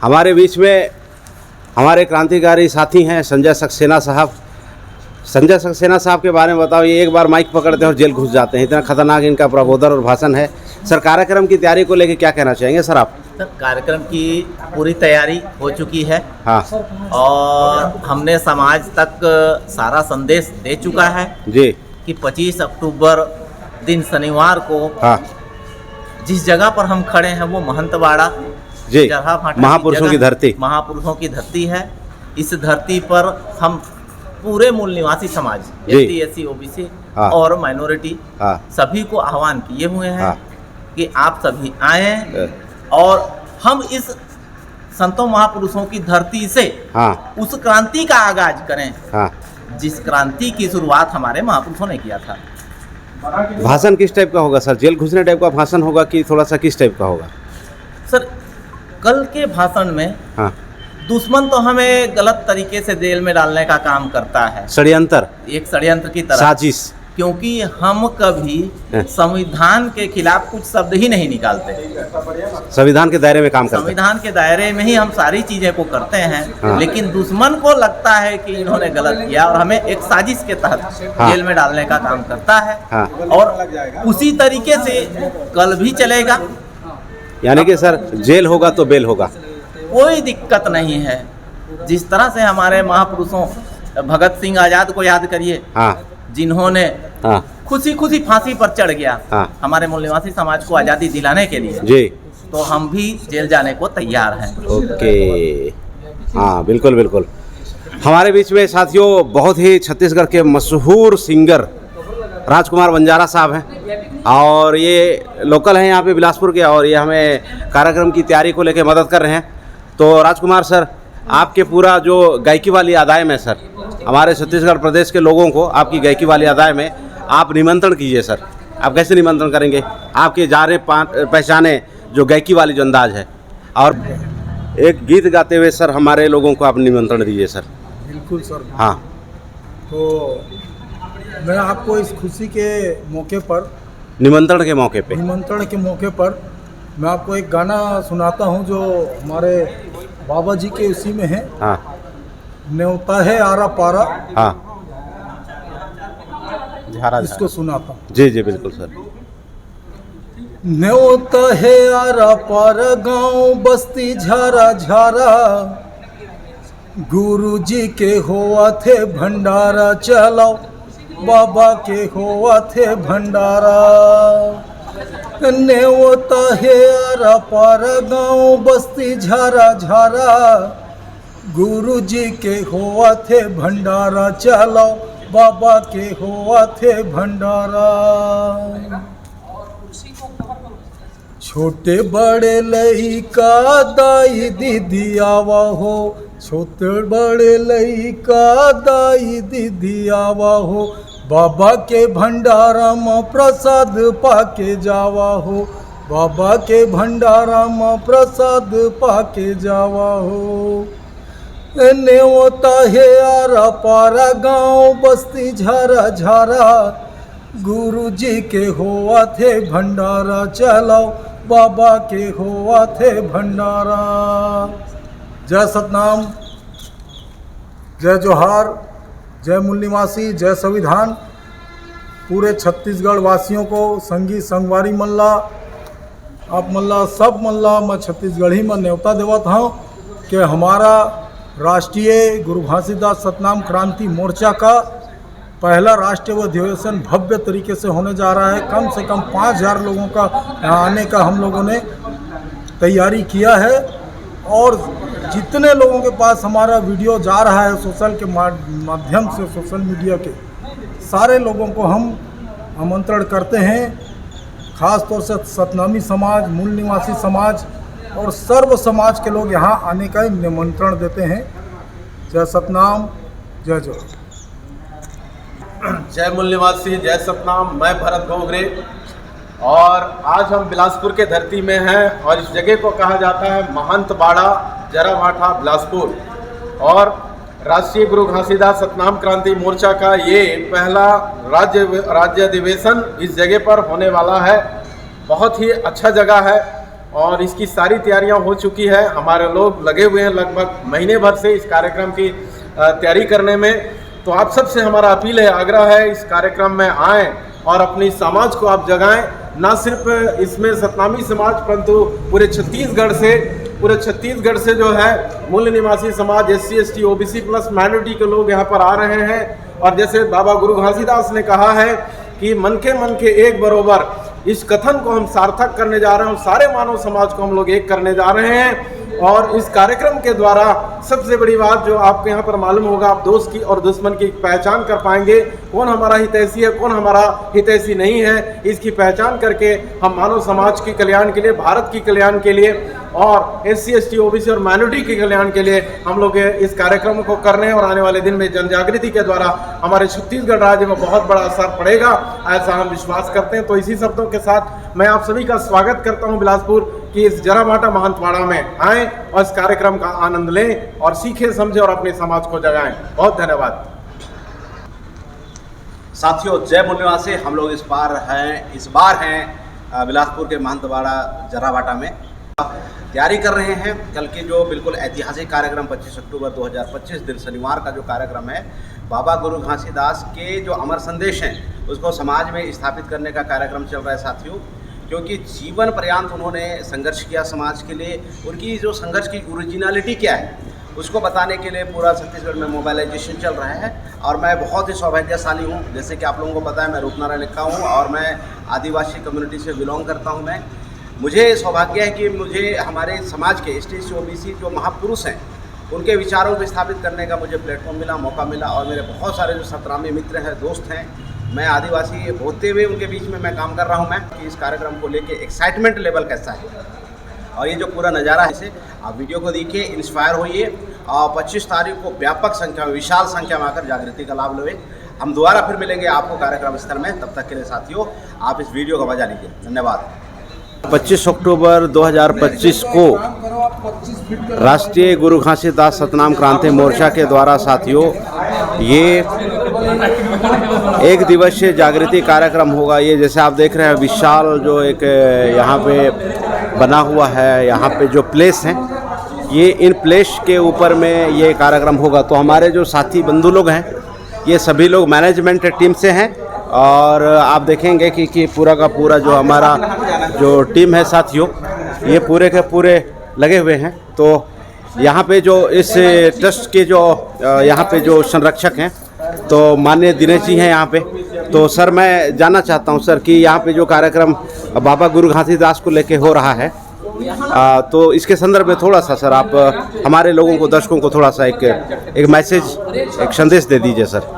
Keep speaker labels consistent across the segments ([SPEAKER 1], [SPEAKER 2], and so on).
[SPEAKER 1] हमारे बीच में हमारे क्रांतिकारी साथी हैं संजय सक्सेना साहब। संजय सक्सेना साहब के बारे में बताओ। ये एक बार माइक पकड़ते हैं और जेल घुस जाते हैं, इतना खतरनाक इनका प्रबोधन और भाषण है। सर, कार्यक्रम की तैयारी को लेकर क्या कहना चाहेंगे सर आप?
[SPEAKER 2] सर, कार्यक्रम की पूरी तैयारी हो चुकी है।
[SPEAKER 1] हाँ,
[SPEAKER 2] और हमने समाज तक सारा संदेश दे चुका है
[SPEAKER 1] जी
[SPEAKER 2] कि 25 अक्टूबर दिन शनिवार को
[SPEAKER 1] हाँ
[SPEAKER 2] जिस जगह पर हम खड़े हैं वो महंतवाड़ा
[SPEAKER 1] जी,
[SPEAKER 2] जगह भाटा
[SPEAKER 1] महापुरुषों की धरती,
[SPEAKER 2] महापुरुषों की धरती है। इस धरती पर हम पूरे मूल निवासी समाज
[SPEAKER 1] जी।
[SPEAKER 2] ST SC OBC
[SPEAKER 1] हाँ।
[SPEAKER 2] और माइनॉरिटी
[SPEAKER 1] हाँ
[SPEAKER 2] सभी को आह्वान किए हुए हैं
[SPEAKER 1] हाँ।
[SPEAKER 2] कि आप सभी आएं और हम इस संतों महापुरुषों की धरती से
[SPEAKER 1] हाँ
[SPEAKER 2] उस क्रांति का आगाज करें
[SPEAKER 1] हाँ।
[SPEAKER 2] जिस क्रांति की शुरुआत हमारे महापुरुषों ने किया था।
[SPEAKER 1] भाषण किस टाइप का होगा सर? जेल घुसने टाइप का भाषण होगा कि थोड़ा सा किस टाइप का होगा?
[SPEAKER 2] सर, कल के भाषण में
[SPEAKER 1] हाँ,
[SPEAKER 2] दुश्मन तो हमें गलत तरीके से जेल में डालने का काम करता है,
[SPEAKER 1] षड्यंत्र,
[SPEAKER 2] एक षड्यंत्र की तरह,
[SPEAKER 1] साजिश,
[SPEAKER 2] क्योंकि हम कभी संविधान के खिलाफ कुछ शब्द ही नहीं निकालते।
[SPEAKER 1] संविधान के दायरे में काम करते हैं।
[SPEAKER 2] संविधान के दायरे में ही हम सारी चीजें को करते हैं।
[SPEAKER 1] हाँ।
[SPEAKER 2] लेकिन दुश्मन को लगता है कि इन्होंने गलत किया और हमें एक साजिश के तहत
[SPEAKER 1] हाँ।
[SPEAKER 2] जेल में डालने का काम करता है।
[SPEAKER 1] हाँ।
[SPEAKER 2] और उसी तरीके से कल भी चलेगा।
[SPEAKER 1] यानी कि सर जेल होगा तो बेल होगा,
[SPEAKER 2] कोई दिक्कत नहीं है। जिस तरह से हमारे महापुरुषों भगत सिंह आजाद को याद करिए,
[SPEAKER 1] हाँ
[SPEAKER 2] जिन्होंने
[SPEAKER 1] हाँ
[SPEAKER 2] खुशी खुशी फांसी पर चढ़ गया
[SPEAKER 1] हाँ।
[SPEAKER 2] हमारे मूल निवासी समाज को आज़ादी दिलाने के लिए,
[SPEAKER 1] जी।
[SPEAKER 2] तो हम भी जेल जाने को तैयार हैं।
[SPEAKER 1] ओके, हाँ बिल्कुल बिल्कुल। हमारे बीच में साथियों बहुत ही छत्तीसगढ़ के मशहूर सिंगर राजकुमार बंजारा साहब हैं और ये लोकल हैं यहाँ पे बिलासपुर के, और ये हमें कार्यक्रम की तैयारी को लेकर मदद कर रहे हैं। तो राजकुमार सर, आपके पूरा जो गायकी वाली अदाय में सर, हमारे छत्तीसगढ़ प्रदेश के लोगों को आपकी गायकी वाली अदाय में आप निमंत्रण कीजिए सर। आप कैसे निमंत्रण करेंगे? आपके जाने पहचाने जो गायकी वाली जो अंदाज है, और एक गीत गाते हुए सर हमारे लोगों को आप निमंत्रण दीजिए सर।
[SPEAKER 3] बिल्कुल सर।
[SPEAKER 1] हाँ,
[SPEAKER 3] तो मैं आपको इस खुशी के मौके पर,
[SPEAKER 1] निमंत्रण के मौके पे,
[SPEAKER 3] निमंत्रण के मौके पर मैं आपको एक गाना सुनाता हूँ जो हमारे बाबा जी के उसी में है।
[SPEAKER 1] हाँ
[SPEAKER 3] न्योता है आरा पारा,
[SPEAKER 1] हाँ,
[SPEAKER 3] इसको सुनाता हूँ।
[SPEAKER 1] जी जी बिल्कुल सर।
[SPEAKER 3] न्योता है आरा पारा, गांव बस्ती झारा झारा, गुरु जी के होआ थे भंडारा, चलाओ बाबा के होआ थे भंडारा। न्योता है आरा पारा, गांव बस्ती झारा झारा, गुरु जी के होआ थे भंडारा, चलाओ बाबा के होआ थे भंडारा। छोटे बड़े लइका दाई दीदी आवा हो, छोटे बड़े लइका दाई दीदी आवा हो, बाबा के भंडारा में प्रसाद पाके जावा हो, बाबा के भंडारा में प्रसाद पाके जावा हो। न्योता है आरा पारा, गांव बस्ती झारा झारा, गुरु जी के होआ थे भंडारा, चलाओ बाबा के होआ थे भंडारा। जय सतनाम, जय जोहार, जय मूल निवासी, जय संविधान। पूरे छत्तीसगढ़ वासियों को संगी संगवारी मल्ला, आप मल्ला सब मल्ला, मैं छत्तीसगढ़ी में न्योता देवत हूँ कि हमारा राष्ट्रीय गुरु घासीदास सतनाम क्रांति मोर्चा का पहला राष्ट्रीय अधिवेशन भव्य तरीके से होने जा रहा है। कम से कम 5000 लोगों का यहाँ आने का हम लोगों ने तैयारी किया है, और जितने लोगों के पास हमारा वीडियो जा रहा है सोशल के माध्यम से, सोशल मीडिया के सारे लोगों को हम आमंत्रण करते हैं। ख़ास तौर से सतनामी समाज, मूल निवासी समाज और सर्व समाज के लोग यहाँ आने का निमंत्रण देते हैं। जय सतनाम, जय जोहार।
[SPEAKER 4] जय मूल निवासी, जय सतनाम। मैं भरत गोगरे, और आज हम बिलासपुर के धरती में हैं, और इस जगह को कहा जाता है महंतवाड़ा, जरा भाटा, बिलासपुर। और राष्ट्रीय गुरु घासीदास सतनाम क्रांति मोर्चा का ये पहला राज्य अधिवेशन इस जगह पर होने वाला है। बहुत ही अच्छा जगह है, और इसकी सारी तैयारियां हो चुकी है। हमारे लोग लगे हुए हैं लगभग महीने भर से इस कार्यक्रम की तैयारी करने में। तो आप सबसे हमारा अपील है, आग्रह है, इस कार्यक्रम में आएँ और अपनी समाज को आप जगाएं। ना सिर्फ इसमें सतनामी समाज परंतु पूरे छत्तीसगढ़ से जो है मूल निवासी समाज, SC ST OBC plus minority के लोग यहाँ पर आ रहे हैं। और जैसे बाबा गुरु घासीदास ने कहा है कि मन के एक बरोबर, इस कथन को हम सार्थक करने जा रहे हैं। सारे मानव समाज को हम लोग एक करने जा रहे हैं। और इस कार्यक्रम के द्वारा सबसे बड़ी बात जो आपको यहाँ पर मालूम होगा, आप दोस्त की और दुश्मन की पहचान कर पाएंगे। कौन हमारा हितैषी है, कौन हमारा हितैषी नहीं है, इसकी पहचान करके हम मानव समाज के कल्याण के लिए, भारत की कल्याण के लिए और SC ST OBC और माइनॉरिटी के कल्याण के लिए हम लोग इस कार्यक्रम को कर रहे हैं। और आने वाले दिन में जन जागृति के द्वारा हमारे छत्तीसगढ़ राज्य में बहुत बड़ा असर पड़ेगा, ऐसा हम विश्वास करते हैं। तो इसी शब्दों के साथ मैं आप सभी का स्वागत करता हूं बिलासपुर कि इस जराभाटा महंतवाड़ा में आएँ और इस कार्यक्रम का आनंद लें और सीखें, समझें और अपने समाज को जगाएं। बहुत धन्यवाद
[SPEAKER 1] साथियों। जय मूल निवासी, हम लोग इस बार हैं बिलासपुर के महंतवाड़ा जराभाटा में तैयारी कर रहे हैं। कल के जो बिल्कुल ऐतिहासिक कार्यक्रम 25 अक्टूबर 2025 दिन शनिवार का जो कार्यक्रम है, बाबा गुरु घासीदास के जो अमर संदेश हैं उसको समाज में स्थापित करने का कार्यक्रम चल रहा है साथियों। क्योंकि जीवन पर्यंत उन्होंने संघर्ष किया समाज के लिए। उनकी जो संघर्ष की ओरिजिनलिटी क्या है उसको बताने के लिए पूरा छत्तीसगढ़ में मोबाइलाइजेशन चल रहा है। और मैं बहुत ही सौभाग्यशाली हूँ, जैसे कि आप लोगों को पता है मैं रूपनारायण लिखा हूँ और मैं आदिवासी कम्युनिटी से बिलोंग करता हूँ। मुझे सौभाग्य है कि मुझे हमारे समाज के ST SC OBC जो महापुरुष हैं उनके विचारों को स्थापित करने का मुझे प्लेटफॉर्म मिला, मौका मिला। और मेरे बहुत सारे जो सतनामी मित्र हैं, दोस्त हैं, मैं आदिवासी होते हुए उनके बीच में मैं काम कर रहा हूं। मैं कि इस कार्यक्रम को लेके एक्साइटमेंट लेवल कैसा है और ये जो पूरा नज़ारा है, इसे आप वीडियो को देखिए, इंस्पायर होइए और 25 तारीख को व्यापक संख्या में, विशाल संख्या में आकर जागृति का लाभ लें। हम दोबारा फिर मिलेंगे आपको कार्यक्रम स्थल में। तब तक के लिए साथियों आप इस वीडियो का मजा लीजिए। धन्यवाद। 25 अक्टूबर 2025 को राष्ट्रीय गुरु घासीदास सतनाम क्रांति मोर्चा के द्वारा साथियों ये एक दिवसीय जागृति कार्यक्रम होगा। ये जैसे आप देख रहे हैं विशाल जो एक यहाँ पे बना हुआ है, यहाँ पे जो प्लेस हैं, ये इन प्लेस के ऊपर में ये कार्यक्रम होगा। तो हमारे जो साथी बंधु लोग हैं ये सभी लोग मैनेजमेंट टीम से हैं और आप देखेंगे कि पूरा का पूरा जो हमारा जो टीम है साथियों, ये पूरे के पूरे लगे हुए हैं। तो यहाँ पे जो इस ट्रस्ट के जो यहाँ पे जो संरक्षक हैं तो माननीय दिनेश जी हैं यहाँ पे। तो सर मैं जानना चाहता हूँ सर कि यहाँ पे जो कार्यक्रम बाबा गुरु घासीदास को लेके हो रहा है तो इसके संदर्भ में थोड़ा सा सर आप हमारे लोगों को, दर्शकों को थोड़ा सा एक मैसेज, एक संदेश दे दीजिए सर।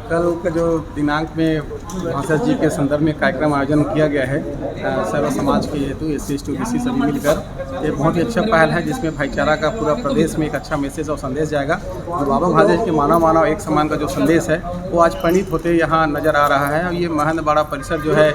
[SPEAKER 5] कल का जो दिनांक में घासीदास जी के संदर्भ में कार्यक्रम आयोजन किया गया है सर्व समाज के हेतु SC ST OBC सभी मिलकर, ये बहुत ही अच्छा पहल है जिसमें भाईचारा का पूरा प्रदेश में एक अच्छा मैसेज और संदेश जाएगा। और बाबा घासीदास के मानव एक समान का जो संदेश है वो आज परिणित होते यहाँ नज़र आ रहा है। और ये महंतवाड़ा परिसर जो है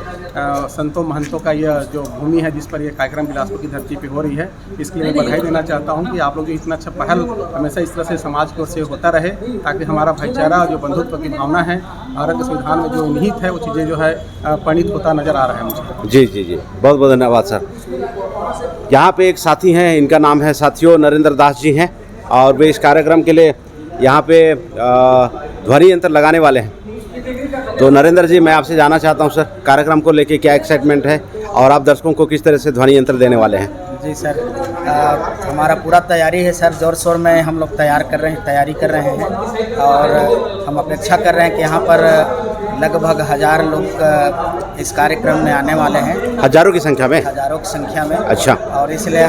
[SPEAKER 5] संतों महंतों का यह जो भूमि है जिस पर यह कार्यक्रम बिलासपुर की धरती पर हो रही है, इसके लिए मैं बधाई देना चाहता हूँ कि आप लोग जो इतना अच्छा पहल हमेशा इस तरह से समाज की ओर से होता रहे, ताकि हमारा भाईचारा जो बंधुत्व की भावना है, भारत के संविधान में जो निहित है, वो चीज़ें जो है परिणित होता नज़र आ रहा है मुझे।
[SPEAKER 1] जी जी जी, बहुत बहुत धन्यवाद सर। यहाँ पे एक साथी हैं, इनका नाम है साथियों नरेंद्र दास जी हैं और वे इस कार्यक्रम के लिए यहाँ पे ध्वनि यंत्र लगाने वाले हैं। तो नरेंद्र जी मैं आपसे जानना चाहता हूँ सर, कार्यक्रम को लेके क्या एक्साइटमेंट है और आप दर्शकों को किस तरह से ध्वनि यंत्र देने वाले हैं?
[SPEAKER 6] जी सर, हमारा पूरा तैयारी है सर, ज़ोर शोर में हम लोग तैयारी कर रहे हैं और हम अपेक्षा कर रहे हैं कि यहाँ पर लगभग 1000 लोग इस कार्यक्रम में आने वाले हैं।
[SPEAKER 1] हजारों की संख्या में?
[SPEAKER 6] हजारों की संख्या में।
[SPEAKER 1] अच्छा।
[SPEAKER 6] और इसलिए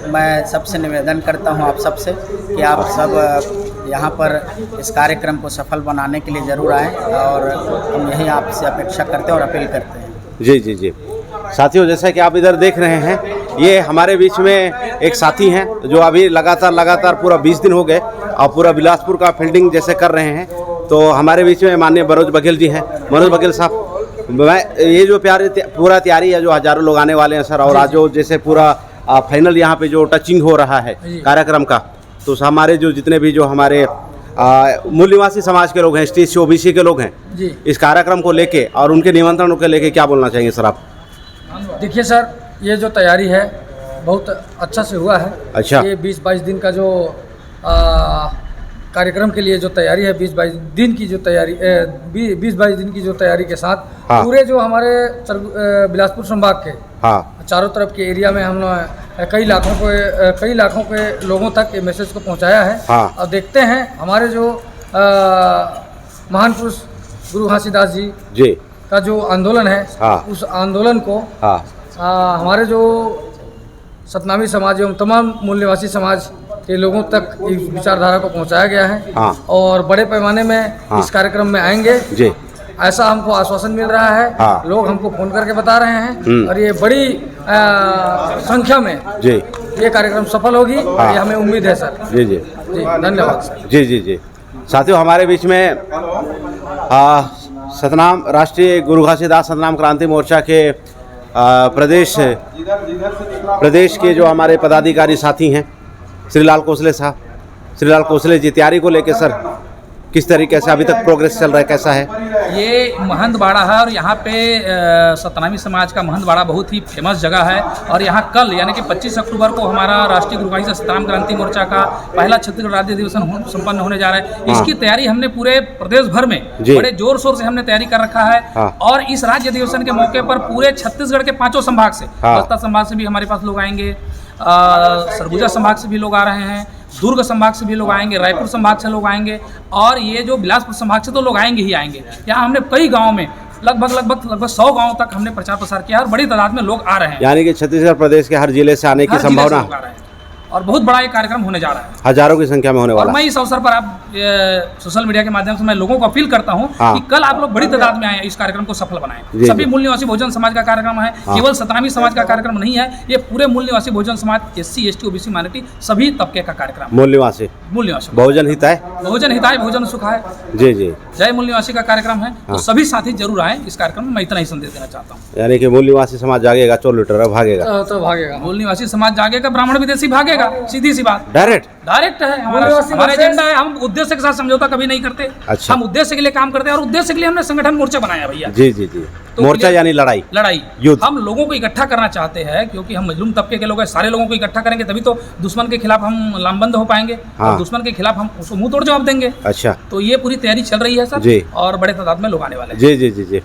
[SPEAKER 6] मैं सबसे निवेदन करता हूँ आप सबसे कि आप सब यहाँ पर इस कार्यक्रम को सफल बनाने के लिए ज़रूर आएँ और हम यही आपसे अपेक्षा करते हैं और अपील करते हैं। जी
[SPEAKER 1] जी जी साथियों, जैसा कि आप इधर देख रहे हैं, ये हमारे बीच में एक साथी हैं जो अभी लगातार पूरा 20 दिन हो गए और पूरा बिलासपुर का फील्डिंग जैसे कर रहे हैं। तो हमारे बीच में माननीय मनोज बघेल जी हैं। मनोज बघेल साहब, ये जो पूरा तैयारी है जो हजारों लोग आने वाले हैं सर, और आज जो जैसे पूरा फाइनल यहाँ पे जो टचिंग हो रहा है कार्यक्रम का, तो हमारे जो जितने भी जो हमारे मूल निवासी समाज के लोग हैं, ST SC OBC के लोग हैं, इस कार्यक्रम को लेके और उनके निमंत्रणों को लेके क्या बोलना चाहेंगे सर आप?
[SPEAKER 7] देखिए सर, ये जो तैयारी है बहुत अच्छा से हुआ है।
[SPEAKER 1] अच्छा।
[SPEAKER 7] ये 20-22 दिन का जो कार्यक्रम के लिए जो तैयारी है, 20-22 दिन की जो तैयारी 20-22 दिन की जो तैयारी के साथ
[SPEAKER 1] हाँ।
[SPEAKER 7] पूरे जो हमारे बिलासपुर संभाग के
[SPEAKER 1] हाँ
[SPEAKER 7] चारों तरफ के एरिया में हम कई लाखों के लोगों तक ये मैसेज को पहुंचाया है।
[SPEAKER 1] हाँ।
[SPEAKER 7] और देखते हैं हमारे जो महान पुरुष गुरु घासीदास जी
[SPEAKER 1] जी
[SPEAKER 7] का जो आंदोलन है,
[SPEAKER 1] हाँ।
[SPEAKER 7] उस आंदोलन को
[SPEAKER 1] हाँ
[SPEAKER 7] हमारे जो सतनामी समाज एवं तमाम मूल निवासी समाज के लोगों तक इस विचारधारा को पहुंचाया गया है।
[SPEAKER 1] हाँ।
[SPEAKER 7] और बड़े पैमाने में
[SPEAKER 1] हाँ।
[SPEAKER 7] इस कार्यक्रम में आएंगे,
[SPEAKER 1] जी
[SPEAKER 7] ऐसा हमको आश्वासन मिल रहा है।
[SPEAKER 1] हाँ।
[SPEAKER 7] लोग हमको फोन करके बता रहे हैं और ये बड़ी संख्या में
[SPEAKER 1] जी
[SPEAKER 7] ये कार्यक्रम सफल होगी।
[SPEAKER 1] हाँ।
[SPEAKER 7] ये हमें उम्मीद है सर।
[SPEAKER 1] जी जी
[SPEAKER 7] जी धन्यवाद सर।
[SPEAKER 1] जी जी जी साथियों, हमारे बीच में सतनाम राष्ट्रीय गुरु घासीदास सतनाम क्रांति मोर्चा के प्रदेश के जो हमारे पदाधिकारी साथी हैं, श्रीलाल कोसले साहब। श्रीलाल कोसले जी, तैयारी को लेकर सर किस तरीके से अभी तक प्रोग्रेस चल रहा है, कैसा है?
[SPEAKER 8] ये महंत बाड़ा है और यहाँ पे सतनामी समाज का महंत बाड़ा बहुत ही फेमस जगह है। और यहाँ कल यानी कि 25 अक्टूबर को हमारा राष्ट्रीय गुरु घासीदास सतनाम क्रांति मोर्चा का पहला छत्तीसगढ़ राज्य अधिवेशन संपन्न होने जा रहा है।
[SPEAKER 1] हाँ।
[SPEAKER 8] इसकी तैयारी हमने पूरे प्रदेश भर में
[SPEAKER 1] जी।
[SPEAKER 8] बड़े जोर शोर से हमने तैयारी कर रखा है।
[SPEAKER 1] हाँ।
[SPEAKER 8] और इस राज्य अधिवेशन के मौके पर पूरे छत्तीसगढ़ के 5 संभाग से,
[SPEAKER 1] हाँ।
[SPEAKER 8] बस्तर संभाग से भी हमारे पास लोग आएंगे, सरगुजा संभाग से भी लोग आ रहे हैं, दुर्ग संभाग से भी लोग आएंगे, रायपुर संभाग से लोग आएंगे और ये जो बिलासपुर संभाग से तो लोग आएंगे ही आएंगे। यहाँ हमने कई गाँव में लगभग 100 गाँव तक हमने प्रचार प्रसार किया और बड़ी तादाद में लोग आ रहे हैं।
[SPEAKER 1] यानी कि छत्तीसगढ़ प्रदेश के हर जिले से आने की
[SPEAKER 8] हर जिले से
[SPEAKER 1] संभावना
[SPEAKER 8] लोग आ रहे हैं और बहुत बड़ा ये कार्यक्रम होने जा रहा है।
[SPEAKER 1] हजारों की संख्या में होने
[SPEAKER 8] और
[SPEAKER 1] वाला
[SPEAKER 8] मैं
[SPEAKER 1] है।
[SPEAKER 8] इस अवसर पर आप सोशल मीडिया के माध्यम से मैं लोगों को अपील करता हूं
[SPEAKER 1] हाँ।
[SPEAKER 8] कि कल आप लोग बड़ी तादाद में आए, इस कार्यक्रम को सफल
[SPEAKER 1] जी,
[SPEAKER 8] बनाएं। सभी
[SPEAKER 1] जी।
[SPEAKER 8] मूल निवासी बहुजन समाज का कार्यक्रम है,
[SPEAKER 1] हाँ।
[SPEAKER 8] केवल सतनामी समाज का कार्यक्रम नहीं है। ये पूरे मूल निवासी Bahujan Samaj, SC ST OBC minority सभी तबके का कार्यक्रम है।
[SPEAKER 1] मूल निवासी
[SPEAKER 8] मूल निवासी
[SPEAKER 1] बहुजन हिताय।
[SPEAKER 8] बहुजन हिताय बहुजन सुखाय
[SPEAKER 1] जी जी
[SPEAKER 8] जय मूल निवासी का कार्यक्रम है।
[SPEAKER 1] हाँ।
[SPEAKER 8] तो सभी साथी जरूर आए इस कार्यक्रम में। मैं इतना ही संदेश देना चाहता हूँ।
[SPEAKER 1] यानी कि मूल निवासी समाज जागेगा, चोर लुटेरा भागेगा।
[SPEAKER 7] तो भागेगा।
[SPEAKER 8] मूल निवासी समाज जागेगा, ब्राह्मण विदेशी भागेगा, सीधी सी बात।
[SPEAKER 1] डायरेक्ट
[SPEAKER 8] है हमारा एजेंडा है। हम उद्देश्य के साथ समझौता कभी नहीं करते।
[SPEAKER 1] अच्छा।
[SPEAKER 8] हम उद्देश्य के लिए काम करते हैं और उद्देश्य के लिए हमने संगठन मोर्चा बनाया भैया।
[SPEAKER 1] जी जी जी
[SPEAKER 8] तो
[SPEAKER 1] मोर्चा
[SPEAKER 8] क्लियर-
[SPEAKER 1] यानी लड़ाई युद्ध।
[SPEAKER 8] हम लोगों को इकट्ठा करना चाहते हैं क्योंकि हम मजलूम तबके के लोग हैं। सारे लोगों को इकट्ठा करेंगे तभी तो दुश्मन के खिलाफ हम लामबंद हो पाएंगे।
[SPEAKER 1] हाँ।
[SPEAKER 8] और दुश्मन के खिलाफ हम उसको मुंह तोड़ जवाब देंगे।
[SPEAKER 1] अच्छा
[SPEAKER 8] तो ये पूरी तैयारी चल रही है सर।
[SPEAKER 1] जी।
[SPEAKER 8] और बड़े तादाद में लोग आने वाले हैं।
[SPEAKER 1] जी जी जी जी